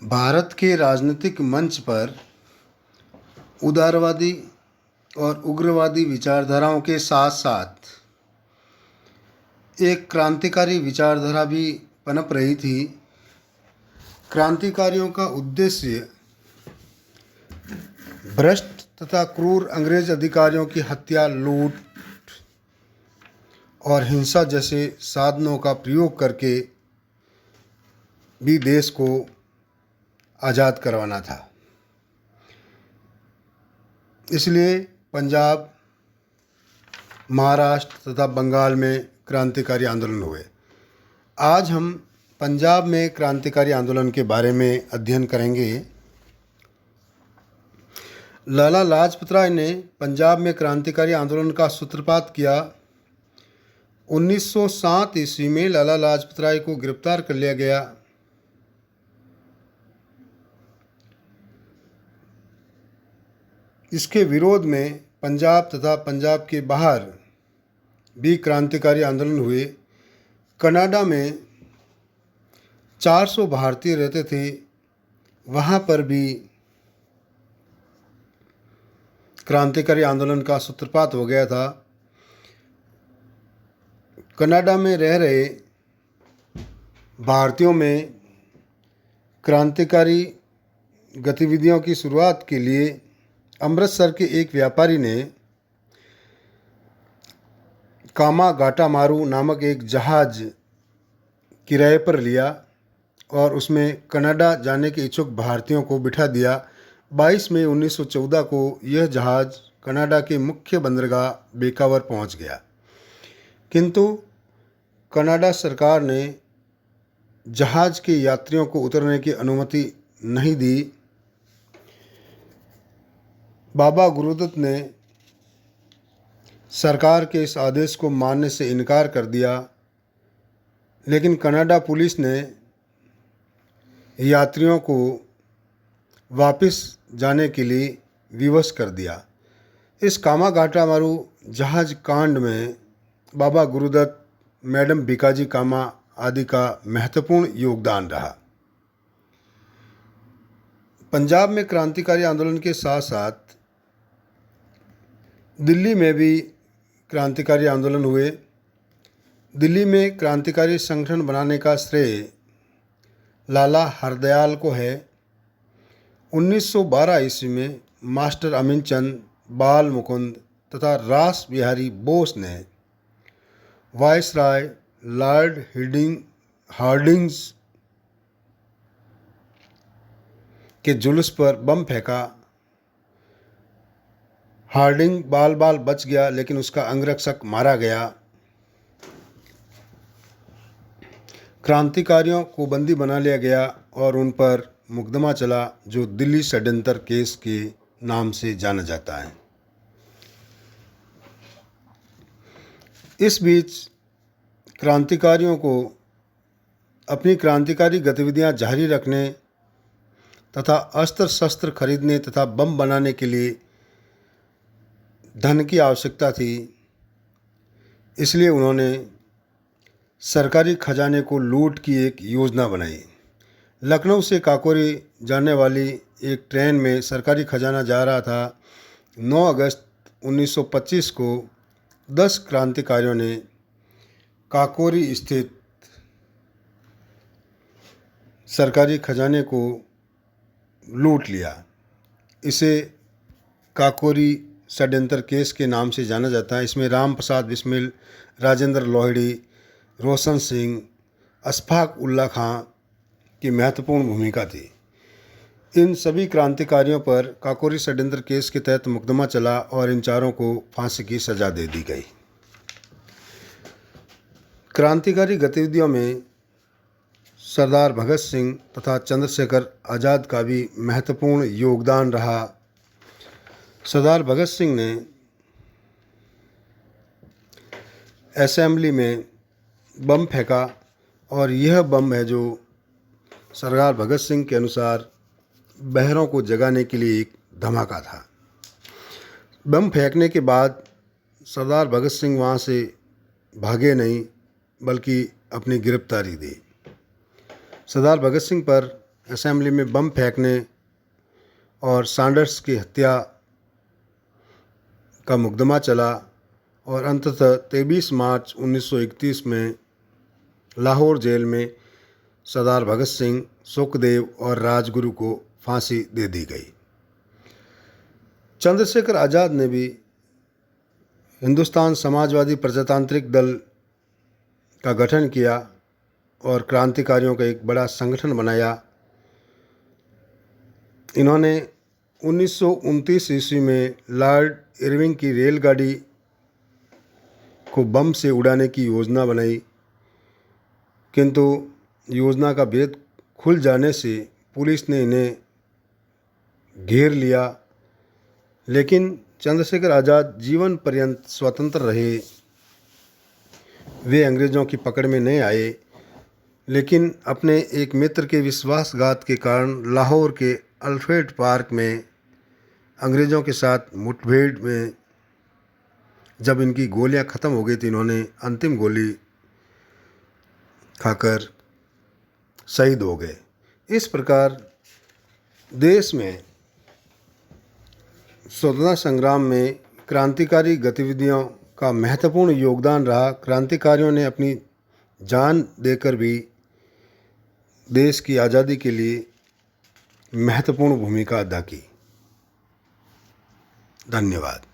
भारत के राजनीतिक मंच पर उदारवादी और उग्रवादी विचारधाराओं के साथ साथ एक क्रांतिकारी विचारधारा भी पनप रही थी। क्रांतिकारियों का उद्देश्य भ्रष्ट तथा क्रूर अंग्रेज अधिकारियों की हत्या, लूट और हिंसा जैसे साधनों का प्रयोग करके भी देश को आज़ाद करवाना था। इसलिए पंजाब, महाराष्ट्र तथा बंगाल में क्रांतिकारी आंदोलन हुए। आज हम पंजाब में क्रांतिकारी आंदोलन के बारे में अध्ययन करेंगे। लाला लाजपत राय ने पंजाब में क्रांतिकारी आंदोलन का सूत्रपात किया। 1907 ईस्वी में लाला लाजपत राय को गिरफ्तार कर लिया गया। इसके विरोध में पंजाब तथा पंजाब के बाहर भी क्रांतिकारी आंदोलन हुए। कनाडा में 400 भारतीय रहते थे, वहाँ पर भी क्रांतिकारी आंदोलन का सूत्रपात हो गया था। कनाडा में रह रहे भारतीयों में क्रांतिकारी गतिविधियों की शुरुआत के लिए अमृतसर के एक व्यापारी ने कामागाटामारू नामक एक जहाज़ किराए पर लिया और उसमें कनाडा जाने के इच्छुक भारतीयों को बिठा दिया। 22 मई 1914 को यह जहाज़ कनाडा के मुख्य बंदरगाह बेकावर पहुंच गया, किंतु कनाडा सरकार ने जहाज़ के यात्रियों को उतरने की अनुमति नहीं दी। बाबा गुरुदत्त ने सरकार के इस आदेश को मानने से इनकार कर दिया, लेकिन कनाडा पुलिस ने यात्रियों को वापस जाने के लिए विवश कर दिया। इस कामागाटामारू जहाज कांड में बाबा गुरुदत्त, मैडम भिकाजी कामा आदि का महत्वपूर्ण योगदान रहा। पंजाब में क्रांतिकारी आंदोलन के साथ साथ दिल्ली में भी क्रांतिकारी आंदोलन हुए। दिल्ली में क्रांतिकारी संगठन बनाने का श्रेय लाला हरदयाल को है। 1912 ईस्वी में मास्टर अमीनचंद, बाल मुकुंद तथा रास बिहारी बोस ने वायसराय लॉर्ड हार्डिंग्स के जुलूस पर बम फेंका। हार्डिंग बाल बाल बच गया, लेकिन उसका अंगरक्षक मारा गया। क्रांतिकारियों को बंदी बना लिया गया और उन पर मुकदमा चला, जो दिल्ली षड्यंत्र केस के नाम से जाना जाता है। इस बीच क्रांतिकारियों को अपनी क्रांतिकारी गतिविधियां जारी रखने तथा अस्त्र शस्त्र खरीदने तथा बम बनाने के लिए धन की आवश्यकता थी। इसलिए उन्होंने सरकारी खजाने को लूट की एक योजना बनाई। लखनऊ से काकोरी जाने वाली एक ट्रेन में सरकारी खजाना जा रहा था। 9 अगस्त 1925 को 10 क्रांतिकारियों ने काकोरी स्थित सरकारी खजाने को लूट लिया। इसे काकोरी षड्यंत्र केस के नाम से जाना जाता है। इसमें राम प्रसाद बिस्मिल, राजेंद्र लोहड़ी, रोशन सिंह, अशफाक उल्ला खां की महत्वपूर्ण भूमिका थी। इन सभी क्रांतिकारियों पर काकोरी षड्यंत्र केस के तहत मुकदमा चला और इन चारों को फांसी की सजा दे दी गई। क्रांतिकारी गतिविधियों में सरदार भगत सिंह तथा चंद्रशेखर आज़ाद का भी महत्वपूर्ण योगदान रहा। सरदार भगत सिंह ने असेंबली में बम फेंका और यह बम है जो सरदार भगत सिंह के अनुसार बहरों को जगाने के लिए एक धमाका था। बम फेंकने के बाद सरदार भगत सिंह वहाँ से भागे नहीं, बल्कि अपनी गिरफ्तारी दी। सरदार भगत सिंह पर असेंबली में बम फेंकने और सैंडर्स की हत्या का मुकदमा चला और अंततः 23 मार्च 1931 में लाहौर जेल में सरदार भगत सिंह, सुखदेव और राजगुरु को फांसी दे दी गई। चंद्रशेखर आज़ाद ने भी हिंदुस्तान समाजवादी प्रजातांत्रिक दल का गठन किया और क्रांतिकारियों का एक बड़ा संगठन बनाया। इन्होंने 1929 ईस्वी में लॉर्ड इरविंग की रेलगाड़ी को बम से उड़ाने की योजना बनाई, किंतु योजना का भेद खुल जाने से पुलिस ने इन्हें घेर लिया। लेकिन चंद्रशेखर आज़ाद जीवन पर्यंत स्वतंत्र रहे। वे अंग्रेज़ों की पकड़ में नहीं आए, लेकिन अपने एक मित्र के विश्वासघात के कारण लाहौर के अल्फ्रेड पार्क में अंग्रेज़ों के साथ मुठभेड़ में जब इनकी गोलियां ख़त्म हो गई तो इन्होंने अंतिम गोली खाकर शहीद हो गए। इस प्रकार देश में स्वतंत्रता संग्राम में क्रांतिकारी गतिविधियों का महत्वपूर्ण योगदान रहा। क्रांतिकारियों ने अपनी जान देकर भी देश की आज़ादी के लिए महत्वपूर्ण भूमिका अदा की। धन्यवाद।